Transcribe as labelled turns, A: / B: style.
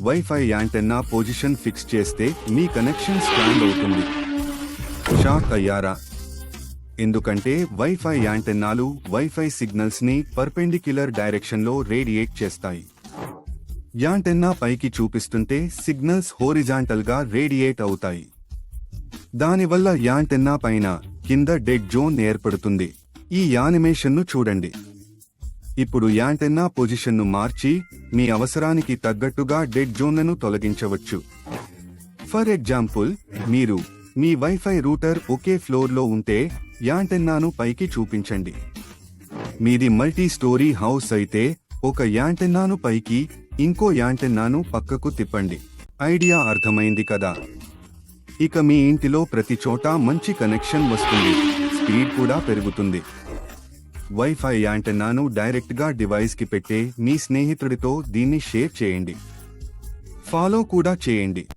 A: Wifi antenna position fix చేస్తే మీ connection strong అవుతుంది. Shock అయ్యారా? ఎందుకంటే వైఫై యాంటెన్నాలు వైఫై సిగ్నల్స్ ని పర్పెండిక్యులర్ డైరెక్షన్ లో రేడియేట్ చేస్తాయి. యాంటెన్నా పైకి చూపిస్తుంటే సిగ్నల్స్ హోరిజాంటల్ గా రేడియేట్ అవుతాయి. దానివల్ల యాంటెన్నా పైన కింద డెడ్ జోన్ ఏర్పడుతుంది. ఈ యానిమేషన్ను చూడండి. ఇప్పుడు యాంటెన్నా పొజిషన్ను మార్చి మీ అవసరానికి తగ్గట్టుగా డెడ్ జోన్లను తొలగించవచ్చు. ఫర్ ఎగ్జాంపుల్, మీరు మీ వైఫై రూటర్ ఒకే ఫ్లోర్లో ఉంటే యాంటెన్నాను పైకి చూపించండి. మీది మల్టీ స్టోరీ హౌస్ అయితే ఒక యాంటెన్నాను పైకి, ఇంకో యాంటెన్నాను పక్కకు తిప్పండి. ఐడియా అర్థమైంది కదా? ఇక మీ ఇంటిలో ప్రతి చోట మంచి కనెక్షన్ వస్తుంది, స్పీడ్ కూడా పెరుగుతుంది. వైఫై యాంటెన్నాను డైరెక్ట్గా డివైస్కి పెట్టే మీ స్నేహితుడితో దీన్ని షేర్ చేయండి. ఫాలో కూడా చేయండి.